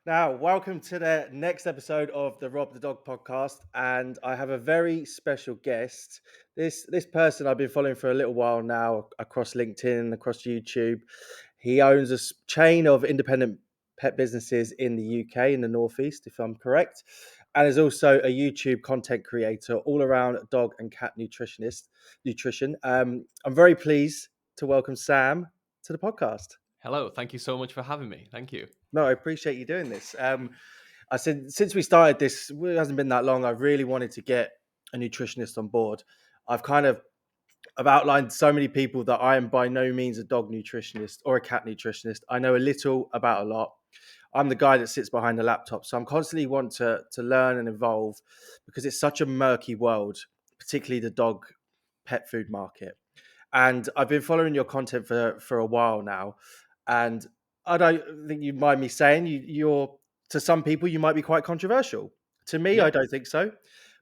Now, welcome to the next episode of the Rob the Dog podcast, and I have a very special guest. This person I've been following for a little while now across LinkedIn, across YouTube. He owns a chain of independent pet businesses in the UK, in the Northeast, if I'm correct, and is also a YouTube content creator, all around dog and cat nutrition. I'm very pleased to welcome Sam to the podcast. Hello, thank you so much for having me. Thank you. No, I appreciate you doing this. I said since we started this, it hasn't been that long. I really wanted to get a nutritionist on board. I've kind of I've outlined so many people that I am by no means a dog nutritionist or a cat nutritionist. I know a little about a lot. I'm the guy that sits behind the laptop, so I'm constantly want to learn and evolve because it's such a murky world, particularly the dog pet food market. And I've been following your content for a while now, and I don't think you mind me saying you're to some people you might be quite controversial. To me, Yeah. I don't think so,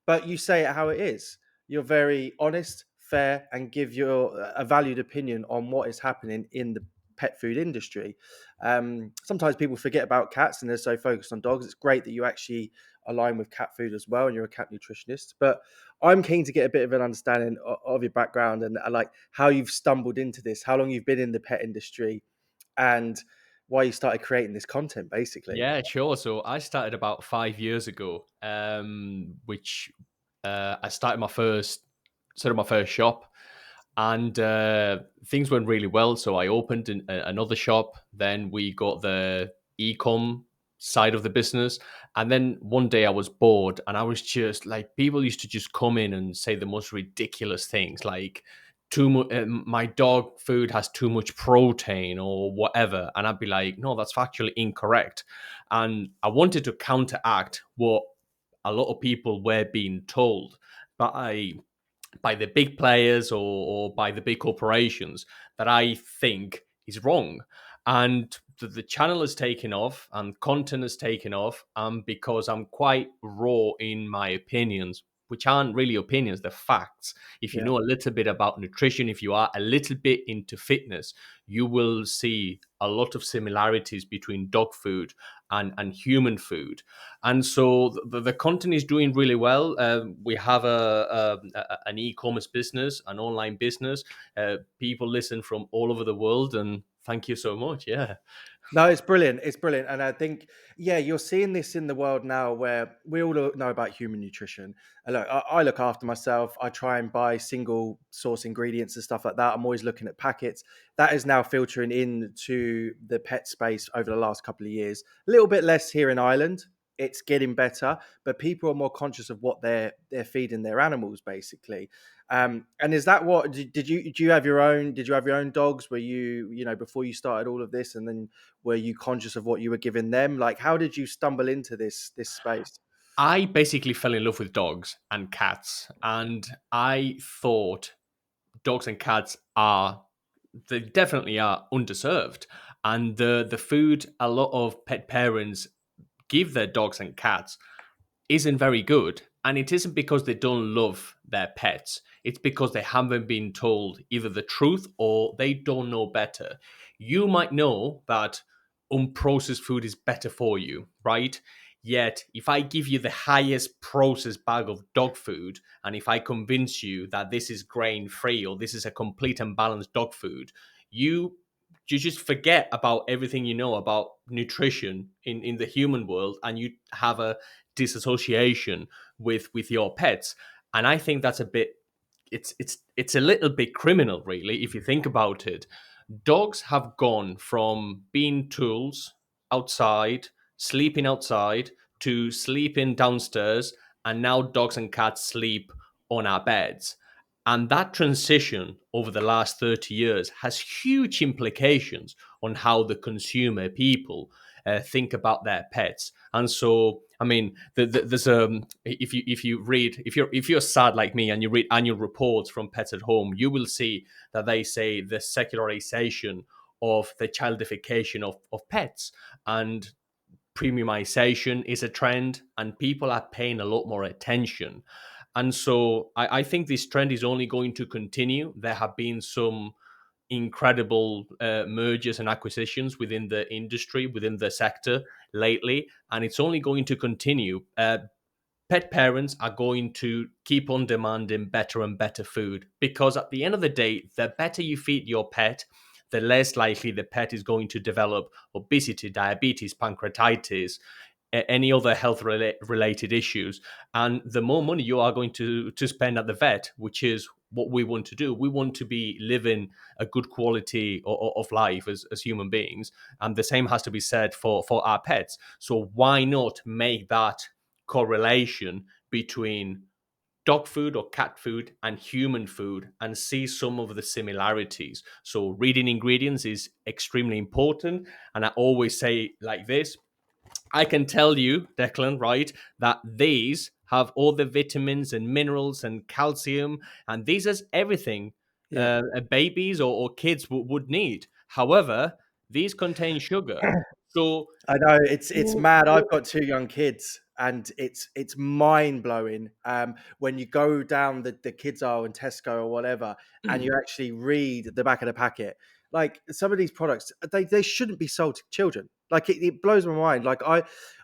but you say it how it is. You're very honest, fair, and give your a valued opinion on what is happening in the pet food industry. Sometimes people forget about cats and they're so focused on dogs. It's great that you actually align with cat food as well, and you're a cat nutritionist. But I'm keen to get a bit of an understanding of your background and like how you've stumbled into this, how long you've been in the pet industry, and why you started creating this content, basically. Yeah, sure. So I started about 5 years ago, which I started my first shop, and things went really well. So I opened another shop. Then we got the e-com side of the business, and then one day I was bored, and I was just like, people used to just come in and say the most ridiculous things, like too much. My dog food has too much protein or whatever, and I'd be like, no, that's factually incorrect. And I wanted to counteract what a lot of people were being told by the big players or by the big corporations that I think is wrong. And the channel has taken off and content has taken off because I'm quite raw in my opinions, which aren't really opinions, they're facts. If you Yeah. know a little bit about nutrition, if you are a little bit into fitness, you will see a lot of similarities between dog food and human food. And so the content is doing really well. We have an e-commerce business, an online business. People listen from all over the world, and thank you so much. Yeah. No, it's brilliant. It's brilliant. And I think, yeah, you're seeing this in the world now where we all know about human nutrition. And look, I look after myself. I try and buy single source ingredients and stuff like that. I'm always looking at packets. That is now filtering into the pet space over the last couple of years. A little bit less here in Ireland. It's getting better, but people are more conscious of what they're feeding their animals, basically. And is that what did you do you have your own did you have your own dogs? Were you before you started all of this, and then were you conscious of what you were giving them? Like, how did you stumble into this space? I basically fell in love with dogs and cats, and I thought dogs and cats are they definitely are underserved, and the food a lot of pet parents give their dogs and cats isn't very good. And it isn't because they don't love their pets. It's because they haven't been told either the truth or they don't know better. You might know that unprocessed food is better for you, right? Yet, if I give you the highest processed bag of dog food, and if I convince you that this is grain free or this is a complete and balanced dog food, you you just forget about everything you know about nutrition in the human world, and you have a disassociation with your pets. And I think that's a bit it's a little bit criminal, really, if you think about it. Dogs have gone from being tools outside, sleeping outside, to sleeping downstairs, and now dogs and cats sleep on our beds. And that transition over the last 30 years has huge implications on how the consumer people think about their pets. And so, I mean, there's if you read if you're sad like me and you read annual reports from Pets at Home, you will see that they say the secularization of the childification of pets, and premiumization is a trend, and people are paying a lot more attention. And so I think this trend is only going to continue. There have been some incredible mergers and acquisitions within the industry, within the sector lately, and it's only going to continue. Pet parents are going to keep on demanding better and better food, because at the end of the day, the better you feed your pet, the less likely the pet is going to develop obesity, diabetes, pancreatitis, any other health related issues. And the more money you are going to spend at the vet, which is what we want to do, we want to be living a good quality of life as human beings. And the same has to be said for our pets. So why not make that correlation between dog food or cat food and human food and see some of the similarities? So reading ingredients is extremely important. And I always say like this: I can tell you, Declan, right, that these have all the vitamins and minerals and calcium, and these is everything Yeah. babies or kids would need. However, these contain sugar. So, I know it's you- mad. I've you- got 2 young kids, and it's mind blowing. When you go down the kids aisle in Tesco or whatever, and you actually read the back of the packet, like some of these products, they shouldn't be sold to children. Like it blows my mind. Like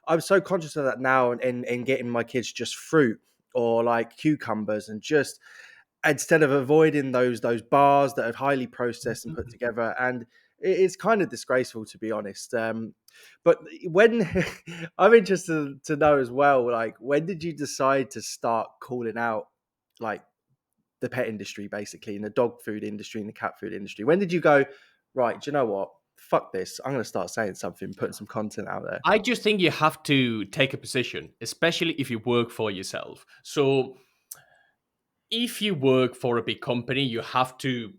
I'm so conscious of that now, in getting my kids just fruit or like cucumbers, and just instead of avoiding those bars that are highly processed and put together. And it's kind of disgraceful, to be honest. But when I'm interested to know as well, like when did you decide to start calling out like the pet industry, basically, in the dog food industry, in the cat food industry? When did you go, right, do you know what, fuck this, I'm going to start saying something, putting some content out there? I just think you have to take a position, especially if you work for yourself. So if you work for a big company, you have to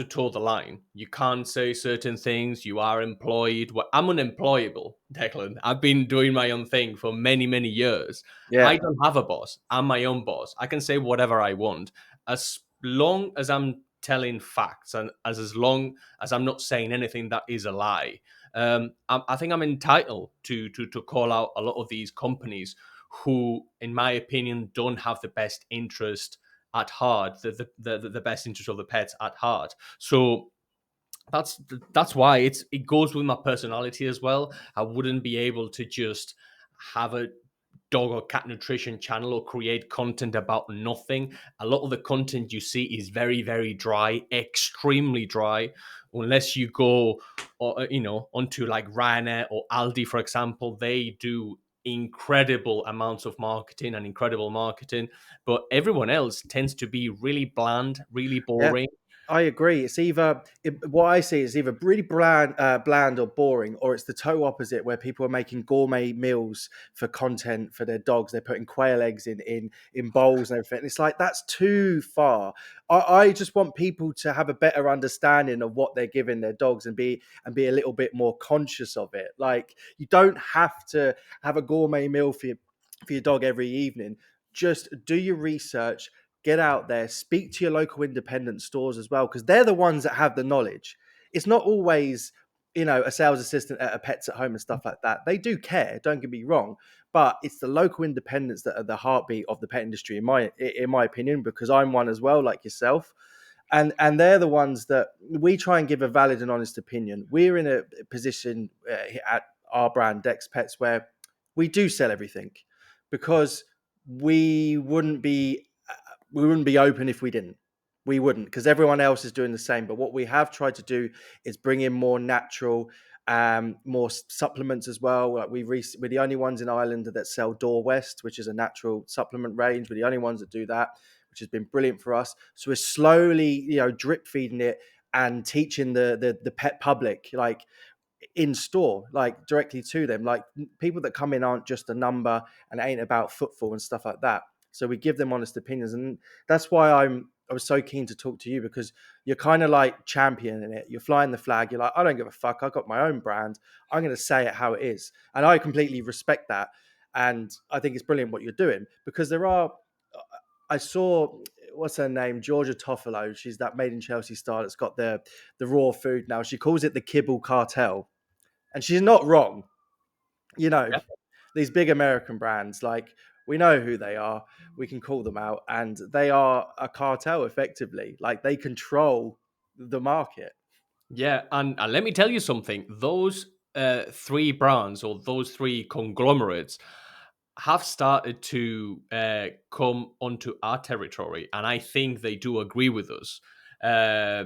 toe the line. You can't say certain things. You are employed. Well, I'm unemployable, Declan. I've been doing my own thing for many, many years. I Yeah. don't have a boss. I'm my own boss. I can say whatever I want, as long as I'm telling facts, and as long as I'm not saying anything that is a lie. I think I'm entitled to call out a lot of these companies who, in my opinion, don't have the best interest at heart, the best interest of the pets at heart. So that's that's why it goes with my personality as well. I wouldn't be able to just have a dog or cat nutrition channel or create content about nothing. A lot of the content you see is very, very dry, extremely dry, unless you go or onto like Ryanair or Aldi, for example. They do incredible amounts of marketing and incredible marketing, but everyone else tends to be really bland, really Yeah, boring. I agree. It's either what I see is either really bland or boring, or it's the total opposite, where people are making gourmet meals for content for their dogs. They're putting quail eggs in bowls and everything. It's like that's too far. I just want people to have a better understanding of what they're giving their dogs, and be a little bit more conscious of it. Like you don't have to have a gourmet meal for your dog every evening. Just do your research, get out there, speak to your local independent stores as well, because they're the ones that have the knowledge. It's not always, a sales assistant at a Pets at Home and stuff like that. They do care, don't get me wrong, but it's the local independents that are the heartbeat of the pet industry, in my opinion, because I'm one as well, like yourself. And they're the ones that we try and give a valid and honest opinion. We're in a position at our brand Dex Pets where we do sell everything, because we wouldn't be we wouldn't be open if we didn't. We wouldn't, because everyone else is doing the same. But what we have tried to do is bring in more natural, more supplements as well. Like we're the only ones in Ireland that sell Door West, which is a natural supplement range. We're the only ones that do that, which has been brilliant for us. So we're slowly, drip feeding it and teaching the pet public, like in store, like directly to them. Like people that come in aren't just a number, and it ain't about footfall and stuff like that. So we give them honest opinions, and that's why I was so keen to talk to you, because you're kind of like championing it. You're flying the flag. You're like, I don't give a fuck. I got my own brand. I'm going to say it how it is, and I completely respect that. And I think it's brilliant what you're doing, because there are. I saw, what's her name, Georgia Toffolo. She's that Made in Chelsea star that's got the raw food now. She calls it the kibble cartel, and she's not wrong. You know, Yeah. these big American brands, like we know who they are, we can call them out, and they are a cartel effectively. Like they control the market. Yeah, and let me tell you something. Those three brands or those three conglomerates have started to come onto our territory, and I think they do agree with us. Uh,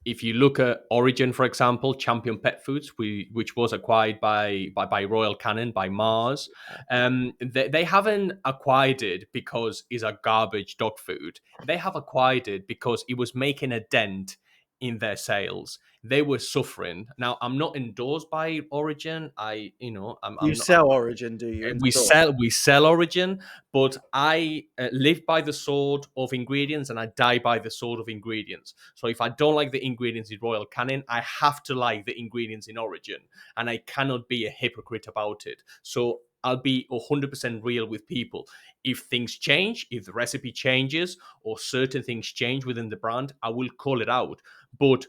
if you look at Origin, for example, Champion Pet Foods, which was acquired by Royal Canin, by Mars, they haven't acquired it because it's a garbage dog food. They have acquired it because it was making a dent in their sales. They were suffering. Now, I'm not endorsed by Origin. You I'm not, sell Origin, do you, in we store? sell Origin, but I live by the sword of ingredients and I die by the sword of ingredients. So if I don't like the ingredients in Royal Canin, I have to like the ingredients in Origin, and I cannot be a hypocrite about it. So I'll be 100% real with people. If things change, if the recipe changes or certain things change within the brand, I will call it out. But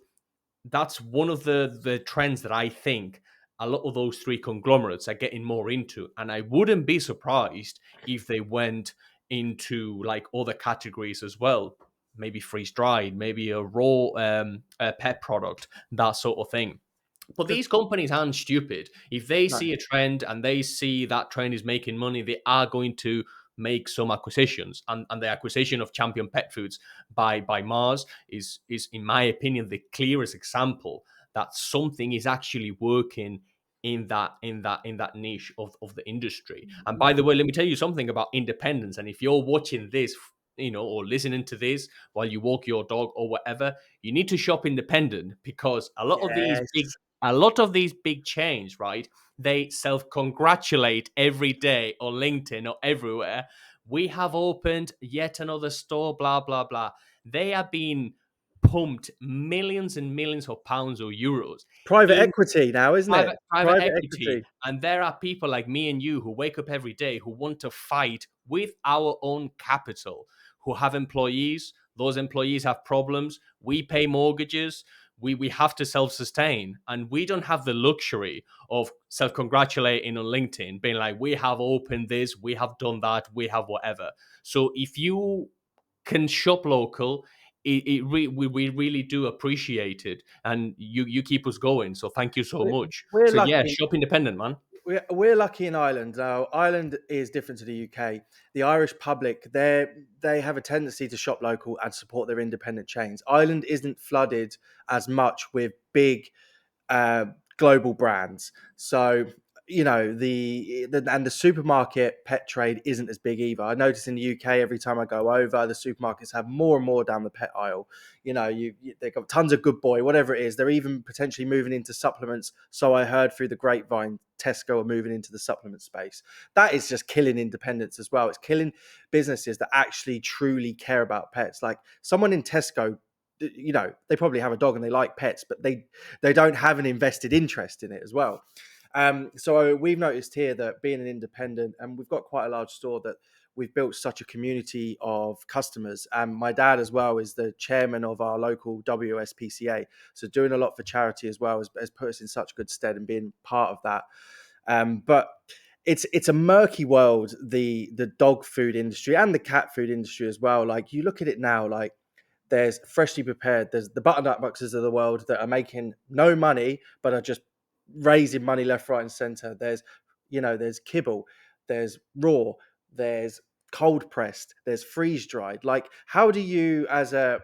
that's one of the trends that I think a lot of those three conglomerates are getting more into, and I wouldn't be surprised if they went into like other categories as well, maybe freeze dried, maybe a raw a pet product, that sort of thing. But Because these companies aren't stupid. If they no, see a trend and they see that trend is making money, they are going to make some acquisitions. And the acquisition of Champion Pet Foods by Mars is in my opinion the clearest example that something is actually working in that niche of the industry. And by the way, let me tell you something about independence. And if you're watching this, or listening to this while you walk your dog or whatever, you need to shop independent, because yes, a lot of these big chains, right? They self congratulate every day on LinkedIn or everywhere. We have opened yet another store, blah, blah, blah. They are being pumped millions and millions of pounds or euros private in equity now, isn't it? private Private equity. equity. And there are people like me and you who wake up every day who want to fight with our own capital, who have employees. Those employees have problems. We pay mortgages. We have to self sustain. And we don't have the luxury of self congratulating on LinkedIn, being like, we have opened this, we have done that, we have whatever. So if you can shop local, we really do appreciate it, and you keep us going. So thank you so We're, much. we're So yeah, lucky. shop independent, man. We're lucky in Ireland. Now, Ireland is different to the UK. The Irish public, they have a tendency to shop local and support their independent chains. Ireland isn't flooded as much with big uh, global brands. So the supermarket pet trade isn't as big either. I notice in the UK every time I go over, the supermarkets have more and more down the pet aisle. They've got tons of Good Boy, whatever it is. They're even potentially moving into supplements. So I heard through the grapevine, Tesco are moving into the supplement space. That is just killing independence as well. It's killing businesses that actually truly care about pets. Like someone in Tesco, they probably have a dog and they like pets, but they don't have an invested interest in it as well. So we've noticed here that being an independent, and we've got quite a large store, that we've built such a community of customers. And my dad as well is the chairman of our local WSPCA, so doing a lot for charity as well has put us in such good stead and being part of that. But it's a murky world, the dog food industry and the cat food industry as well. Like you look at it now, like there's freshly prepared. There's the butternut boxes of the world that are making no money, but are just raising money left, right, and center. There's kibble, there's raw, there's cold pressed, there's freeze dried. Like, how do you, as a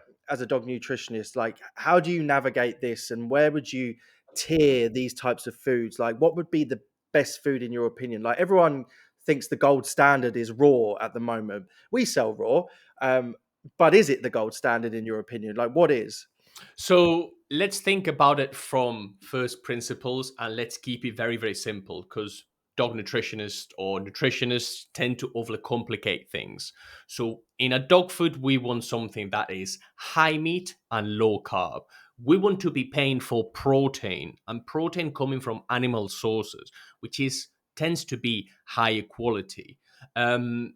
dog nutritionist, like, how do you navigate this, and where would you tier these types of foods? Like, what would be the best food in your opinion? Like, everyone thinks the gold standard is raw at the moment. We sell raw. Um, but is it the gold standard in your opinion? Like, what is? So let's think about it from first principles, and let's keep it very, very simple, because dog nutritionists or nutritionists tend to overcomplicate things. So in a dog food, we want something that is high meat and low carb. We want to be paying for protein, and protein coming from animal sources, which is tends to be higher quality. Um,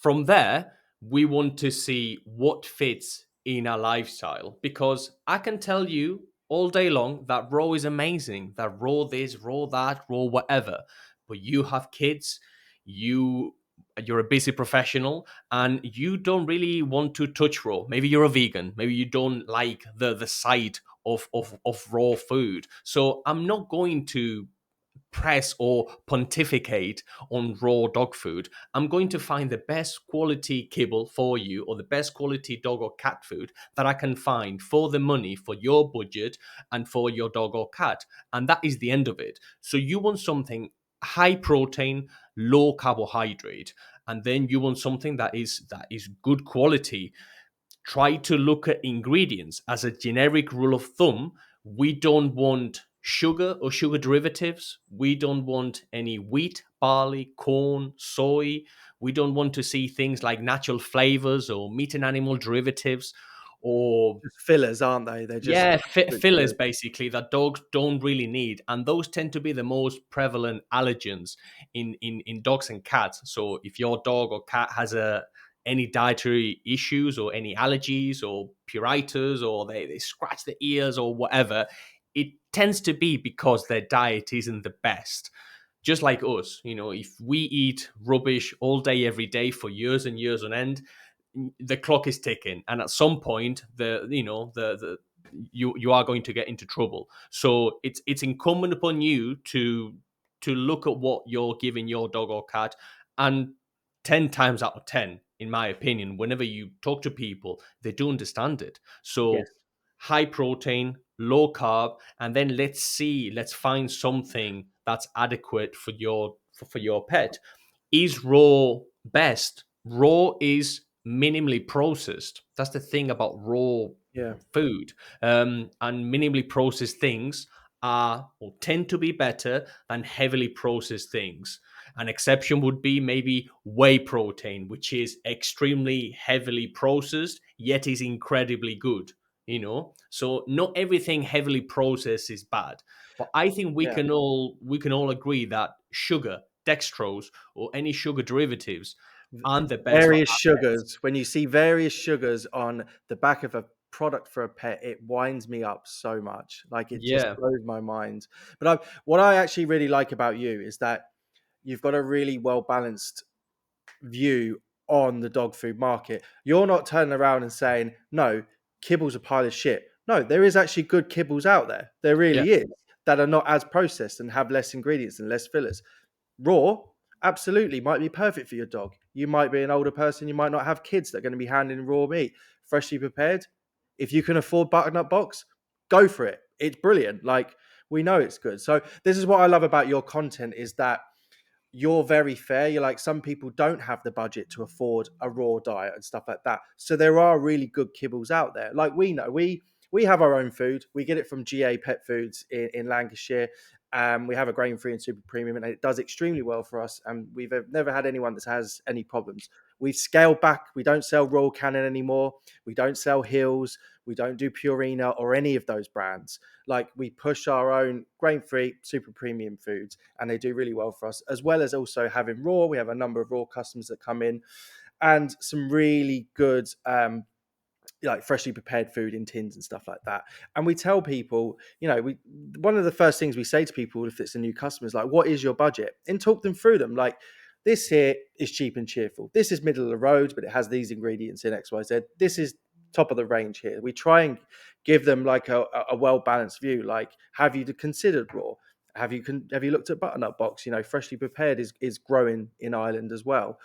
from there, we want to see what fits in our lifestyle, because I can tell you all day long that raw is amazing, that raw this, raw that, raw whatever. But you have kids, you you're a busy professional and you don't really want to touch raw. Maybe you're a vegan. Maybe you don't like the sight of raw food. So I'm not going to press or pontificate on raw dog food. I'm going to find the best quality kibble for you, or the best quality dog or cat food that I can find for the money, for your budget, and for your dog or cat. And that is the end of it. So you want something high protein, low carbohydrate, and then you want something that is good quality. Try to look at ingredients. As a generic rule of thumb, we don't want sugar or sugar derivatives. We don't want any wheat, barley, corn, soy. We don't want to see things like natural flavors or meat and animal derivatives, or Just fillers, aren't they? They're just yeah, absolute fillers fillers. basically that dogs don't really need, and those tend to be the most prevalent allergens in dogs and cats. So if your dog or cat has a any dietary issues or any allergies or pruritus, or they scratch their ears or whatever, it tends to be because their diet isn't the best. Just like us, if we eat rubbish all day every day for years and years on end, the clock is ticking, and at some point the you are going to get into trouble. So it's incumbent upon you to look at what you're giving your dog or cat. And 10 times out of 10, in my opinion, whenever you talk to people, they do understand it. Yes. So high protein, low carb, and then let's find something that's adequate for your pet. Is raw best? Raw is minimally processed. That's the thing about raw Yeah. food. And minimally processed things are, or tend to be, better than heavily processed things. An exception would be maybe whey protein, which is extremely heavily processed, yet is incredibly good. So not everything heavily processed is bad, but I think we Yeah. can all agree that sugar, dextrose, or any sugar derivatives aren't the best for Various our pets. sugars. When you see various sugars on the back of a product for a pet, it winds me up so much. Like it just Yeah. blows my mind. But what I actually really like about you is that you've got a really well balanced view on the dog food market. You're not turning around and saying, no, kibble's a pile of shit. No, there is actually good kibbles out there. There Yeah. really is, that are not as processed and have less ingredients and less fillers. Raw, absolutely, might be perfect for your dog. You might be an older person, you might not have kids that are going to be handling raw meat. Freshly prepared, if you can afford butternut box, go for it. It's brilliant. Like, we know it's good. So this is what I love about your content, is that you're very fair. You're like, some people don't have the budget to afford a raw diet and stuff like that. So there are really good kibbles out there. Like, we know we have our own food. We get it from GA Pet Foods in Lancashire. We have a grain free and super premium, and it does extremely well for us. And we've never had anyone that has any problems. We've scaled back. We don't sell Royal Canin anymore. We don't sell Hills. We don't do Purina or any of those brands. Like, we push our own grain free, super premium foods, and they do really well for us, as well as also having raw. We have a number of raw customers that come in, and some really good like freshly prepared food in tins and stuff like that. And we tell people, we one of the first things we say to people if it's a new customer is like, what is your budget? And talk them through them. Like, this here is cheap and cheerful. This is middle of the road, but it has these ingredients in XYZ. This is top of the range here. We try and give them like a well balanced view. Like, have you considered raw? Have you looked at butternut box? Freshly prepared is growing in Ireland as well.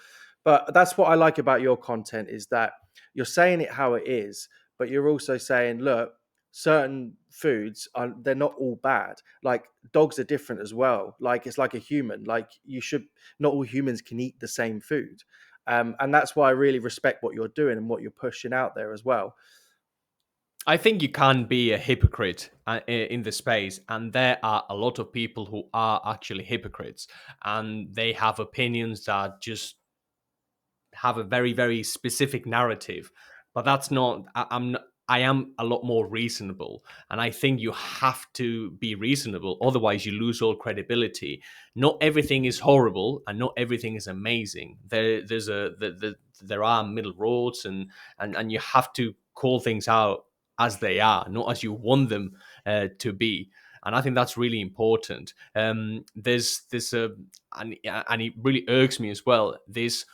But that's what I like about your content, is that you're saying it how it is, but you're also saying, look, certain foods they're not all bad. Like, dogs are different as well. Like, it's like a human. Like, not all humans can eat the same food. And that's why I really respect what you're doing and what you're pushing out there as well. I think you can be a hypocrite in the space, and there are a lot of people who are actually hypocrites, and they have opinions that just have a very, very specific narrative. But that's not. I am a lot more reasonable, and I think you have to be reasonable, otherwise you lose all credibility. Not everything is horrible, and not everything is amazing. There are middle roads, and you have to call things out as they are, not as you want them to be. And I think that's really important. There's this, and it really irks me as well. This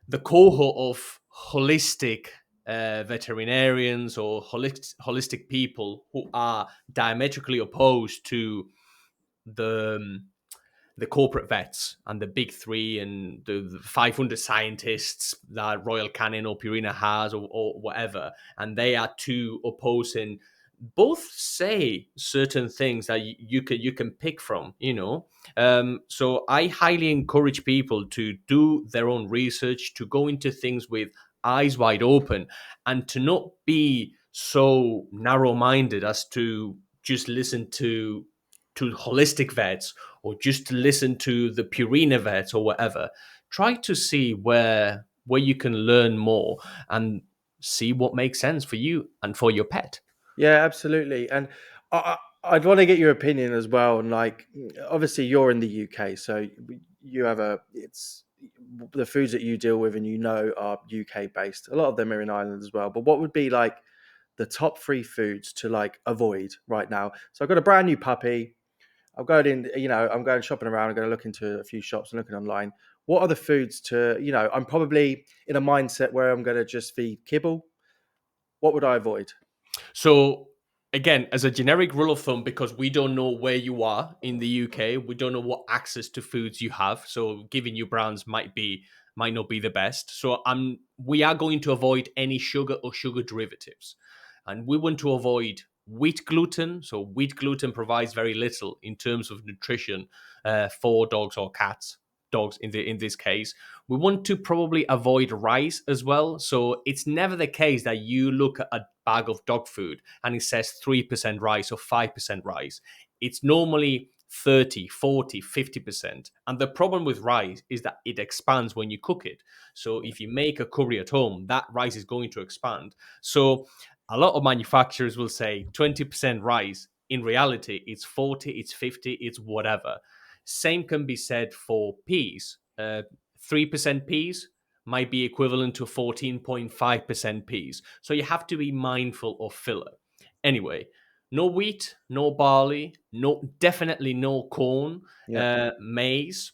the cohort of holistic veterinarians or holistic people who are diametrically opposed to the the corporate vets and the big three and the 500 scientists that Royal Canin or Purina has, or whatever, and they are two opposing. Both say certain things that you can pick from, so I highly encourage people to do their own research, to go into things with eyes wide open, and to not be so narrow-minded as to just listen to holistic vets, or just to listen to the Purina vets or whatever. Try to see where you can learn more and see what makes sense for you and for your pet. Yeah, absolutely. And I'd want to get your opinion as well. And like, obviously, you're in the UK, so you have it's the foods that you deal with and are UK based. A lot of them are in Ireland as well. But what would be like the top three foods to like avoid right now? So I've got a brand new puppy. I'm going in, I'm going shopping around. I'm going to look into a few shops and looking online. What are the foods to, I'm probably in a mindset where I'm going to just feed kibble. What would I avoid? So again, as a generic rule of thumb, because we don't know where you are in the UK, we don't know what access to foods you have. So giving you brands might not be the best. So we are going to avoid any sugar or sugar derivatives. And we want to avoid wheat gluten. So wheat gluten provides very little in terms of nutrition for dogs or cats. Dogs in this case, we want to probably avoid rice as well. So it's never the case that you look at a bag of dog food and it says 3% rice or 5% rice. It's normally 30, 40, 50%. And the problem with rice is that it expands when you cook it. So if you make a curry at home, that rice is going to expand. So a lot of manufacturers will say 20% rice. In reality, it's 40, it's 50, it's whatever. Same can be said for peas. 3% peas might be equivalent to 14.5% peas. So you have to be mindful of filler. Anyway, no wheat, no barley, definitely no corn, Yeah, maize,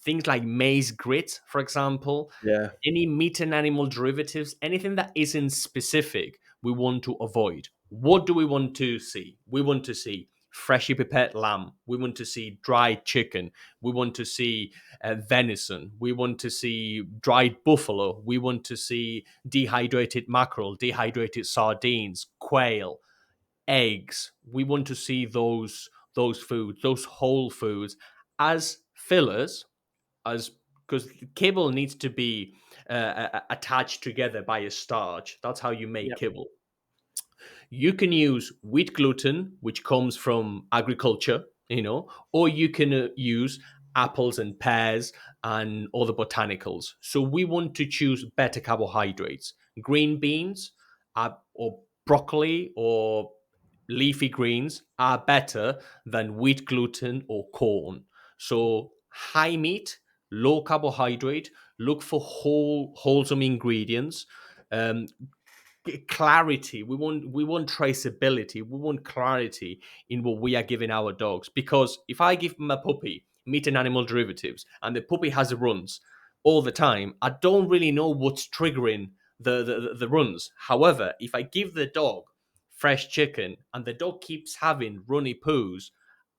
things like maize grit, for example, yeah, any meat and animal derivatives, anything that isn't specific, we want to avoid. What do we want to see? We want to see freshly prepared lamb. We want to see dried chicken. We want to see venison. We want to see dried buffalo. We want to see dehydrated mackerel, dehydrated sardines, quail, eggs. We want to see those foods, those whole foods, as fillers, as because kibble needs to be attached together by a starch. That's how you make yeah, kibble. You can use wheat gluten, which comes from agriculture, or you can use apples and pears and other botanicals. So we want to choose better carbohydrates. Green beans or broccoli or leafy greens are better than wheat gluten or corn. So high meat, low carbohydrate, look for wholesome ingredients. Um, Clarity, we want traceability, we want clarity in what we are giving our dogs, because if I give them a puppy meat and animal derivatives and the puppy has the runs all the time, I don't really know what's triggering the runs. However, if I give the dog fresh chicken and the dog keeps having runny poos,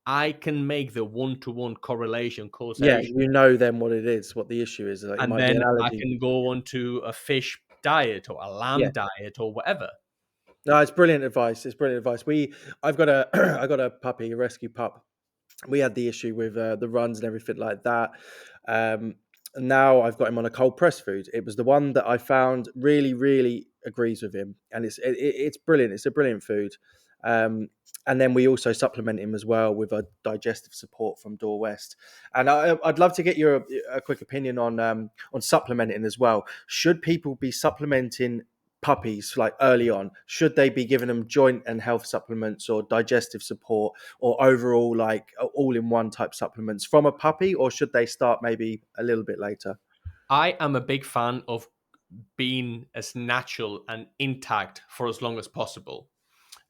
I can make the one-to-one correlation yeah. causation, Then what it is, what the issue is. Like, it and might be then an I allergy. can go on to a fish diet or a Yeah. lamb diet or whatever. No, it's brilliant advice. It's brilliant advice. I've got a, I got a puppy, a rescue pup. We had the issue with the runs and everything like that. And now I've got him on a cold press food. It was the one that I found really, really agrees with him, and it's brilliant. It's a brilliant food. Um, and then we also supplement him as well with a digestive support from Door West. And I'd love to get your a quick opinion on supplementing as well. Should people be supplementing puppies like early on? Should they be giving them joint and health supplements or digestive support, or overall like all-in-one type supplements from a puppy, or should they start maybe a little bit later? I am a big fan of being as natural and intact for as long as possible.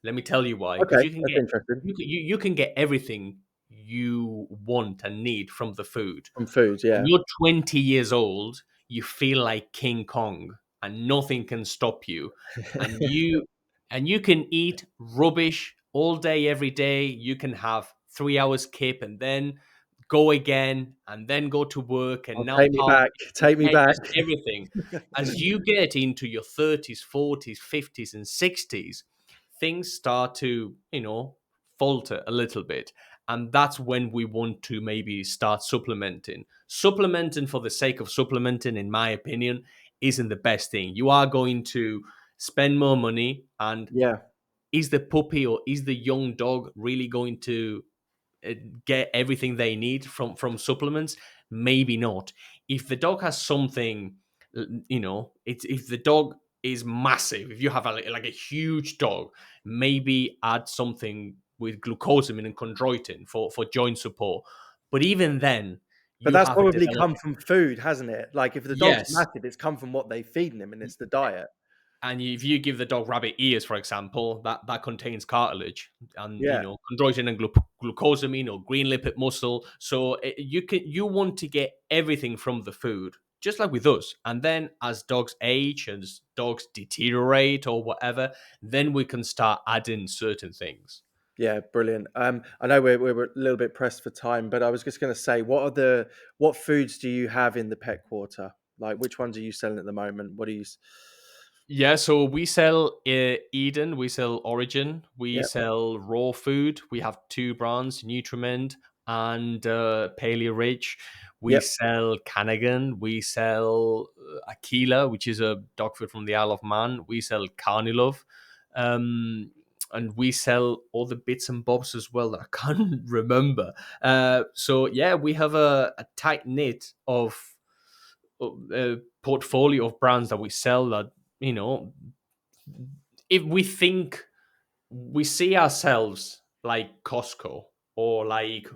Let me tell you why. Because Okay, that's interesting. you can get everything you want and need from the food. From foods, When yeah. you're 20 years old, you feel like King Kong and nothing can stop you. And you can eat rubbish all day, every day. You can have 3 hours kip and then go again and then go to work and Oh, now take me party back. and Take me back. just everything. As you get into your 30s, 40s, 50s, and 60s, things start to, falter a little bit. And that's when we want to maybe start supplementing. Supplementing for the sake of supplementing, in my opinion, isn't the best thing. You are going to spend more money, and Yeah. is the puppy or is the young dog really going to get everything they need from supplements? Maybe not. If the dog has something, it's if the dog is massive, if you have like a huge dog, maybe add something with glucosamine and chondroitin for joint support. But even then, But you that's have a probably developing. come from food, hasn't it? Like, if the dog's Yes. massive, it's come from what they feeding him, and it's the diet. And if you give the dog rabbit ears, for example, that contains cartilage and Yeah. chondroitin and glucosamine or green lipid muscle. So you want to get everything from the food, just like with us. And then as dogs age, as dogs deteriorate or whatever, then we can start adding certain things. Yeah, brilliant. I know we're a little bit pressed for time, but I was just going to say, what foods do you have in the pet quarter? Like, which ones are you selling at the moment? What do you? Yeah, so we sell Eden, we sell Origin, we Yeah, sell raw food. We have two brands, Nutriment and Paleo Ridge. We yep. sell Canagan, we sell Aquila, which is a dog food from the Isle of Man. We sell Carnilove, and we sell all the bits and bobs as well that I can't remember. So yeah, we have a tight knit of portfolio of brands that we sell that, you know, if we think we see ourselves like Costco or like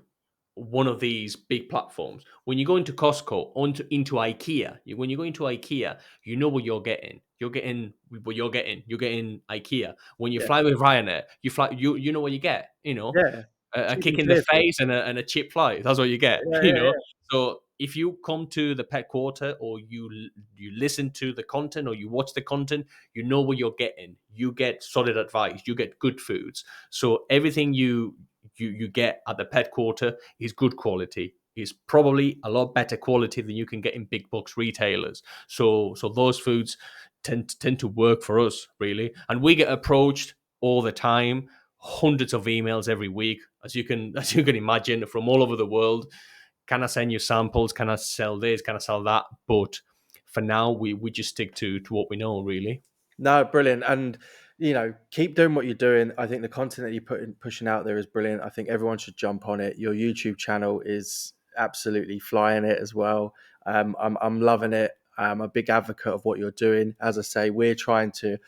one of these big platforms. When you go into Costco, into IKEA, when you go into IKEA, you know what you're getting. You're getting what you're getting. You're getting IKEA. When you Yeah, fly with Ryanair, you know what you get. yeah. A Cheap kick and in the cheerful. face and a cheap flight. That's what you get. Yeah, yeah, yeah. So if you come to the pet quarter or you listen to the content or you watch the content, you know what you're getting. You get solid advice. You get good foods. So everything you get at the pet quarter is good quality. Is probably a lot better quality than you can get in big box retailers. So those foods tend to work for us really, and we get approached all the time, hundreds of emails every week, as you can imagine, from all over the world. Can I send you samples? Can I sell this? Can I sell that? But for now, we just stick to what we know really. No, brilliant. And keep doing what you're doing. I think the content that you're pushing out there is brilliant. I think everyone should jump on it. Your YouTube channel is absolutely flying it as well. I'm loving it. I'm a big advocate of what you're doing. As I say, we're trying to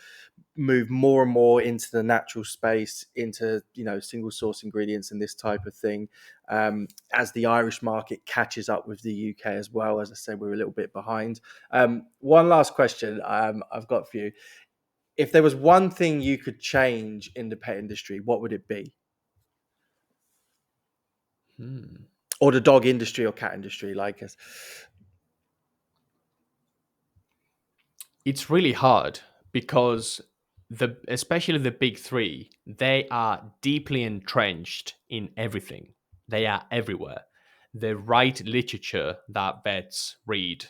move more and more into the natural space, into single source ingredients and this type of thing. As the Irish market catches up with the UK as well, as I said, we're a little bit behind. One last question I've got for you: if there was one thing you could change in the pet industry, what would it be? Hmm. Or the dog industry or cat industry, like us? It's really hard because especially the big three, they are deeply entrenched in everything. They are everywhere. They write literature that vets read.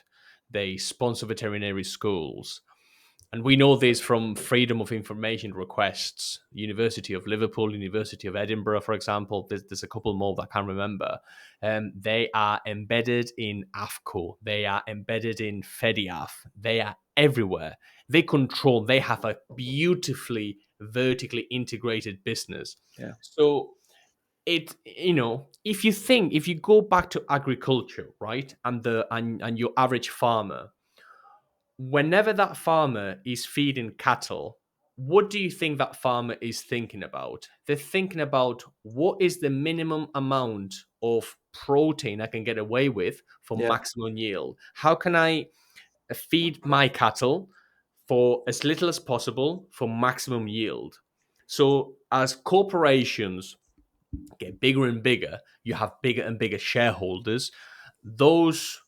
They sponsor veterinary schools. And we know this from freedom of information requests. University of Liverpool, University of Edinburgh, for example. There's a couple more that I can't remember. They are embedded in AFCO. They are embedded in FEDIAF. They are everywhere. They have a beautifully vertically integrated business. Yeah, So if you go back to agriculture, right, and your average farmer, whenever that farmer is feeding cattle, what do you think that farmer is thinking about? They're thinking about what is the minimum amount of protein I can get away with for yeah, maximum yield? How can I feed my cattle for as little as possible for maximum yield? So, as corporations get bigger and bigger, you have bigger and bigger shareholders. Those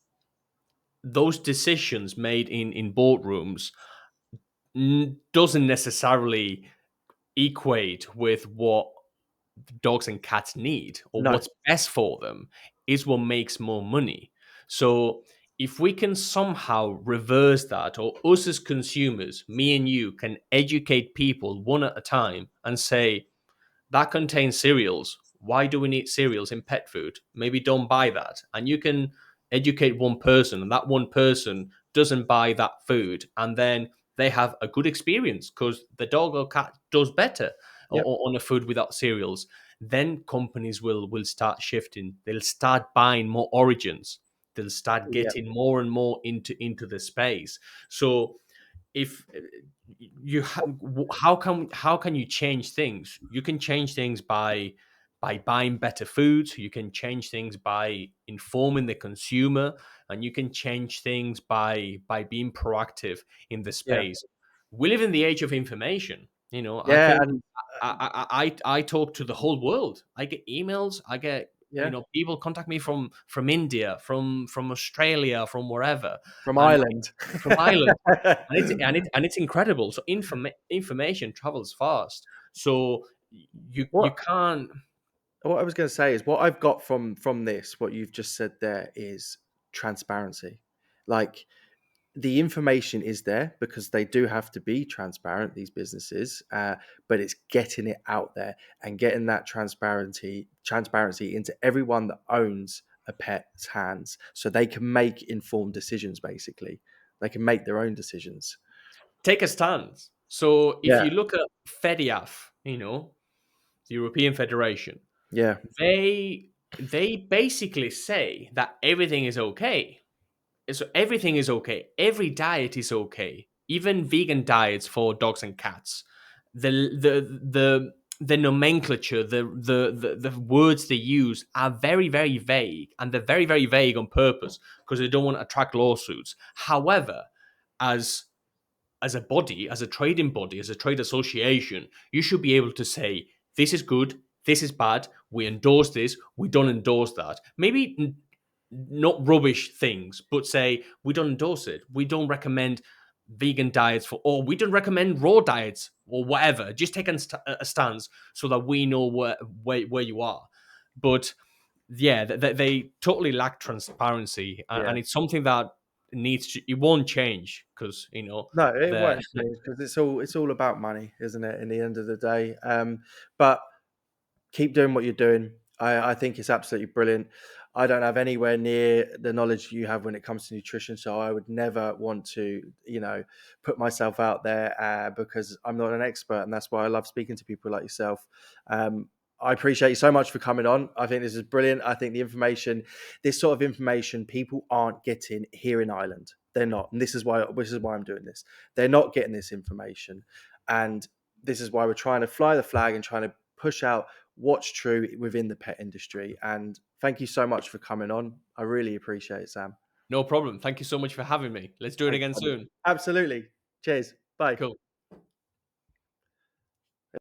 those decisions made in boardrooms doesn't necessarily equate with what dogs and cats need or No. what's best for them is what makes more money. So if we can somehow reverse that, or us as consumers, me and you, can educate people one at a time and say, that contains cereals. Why do we need cereals in pet food? Maybe don't buy that. And you can educate one person, and that one person doesn't buy that food. And then they have a good experience because the dog or cat does better Yep. on a food without cereals. Then companies will start shifting. They'll start buying more origins. They'll start Yep. getting more and more into the space. So if how can you change things? You can change things by buying better food. You can change things by informing the consumer, and you can change things by being proactive in the Yeah. space. We live in the age of information. You know, I Yeah. can And I talk to the whole world. I get emails. I get, yeah, people contact me from India, from Australia, from wherever, from and Ireland. from Ireland, and it's incredible. So information travels fast. So you What can't what I was going to say is what I've got from this, what you've just said there is transparency. Like the information is there because they do have to be transparent, these businesses, but it's getting it out there and getting that transparency into everyone that owns a pet's hands, so they can make informed decisions. Basically, they can make their own decisions. take a stance. So if Yeah, you look at FEDIAF, the European Federation, yeah, they basically say that everything is okay. So everything is okay. Every diet is okay. Even vegan diets for dogs and cats. The the nomenclature, the words they use are very, very vague, and they're very, very vague on purpose because they don't want to attract lawsuits. However, as as a body, as a trading body, as a trade association, you should be able to say, this is good, this is bad, we endorse this, we don't endorse that. Maybe not rubbish things, but say, we don't endorse it. We don't recommend vegan diets or we don't recommend raw diets or whatever. Just take a stance so that we know where you are. But yeah, they totally lack transparency, yeah. and it's something that it won't change because No, it the won't change because it's all about money, isn't it? In the end of the day, but keep doing what you're doing. I think it's absolutely brilliant. I don't have anywhere near the knowledge you have when it comes to nutrition, so I would never want to, put myself out there because I'm not an expert, and that's why I love speaking to people like yourself. I appreciate you so much for coming on. I think this is brilliant. I think this sort of information, people aren't getting here in Ireland. They're not, and this is why I'm doing this. They're not getting this information, and this is why we're trying to fly the flag and trying to push out what's true within the pet industry. And thank you so much for coming on. I really appreciate it, Sam. no problem. Thank you so much for having me. Let's do it Thanks, again buddy. soon. Absolutely. Cheers. Bye. Cool.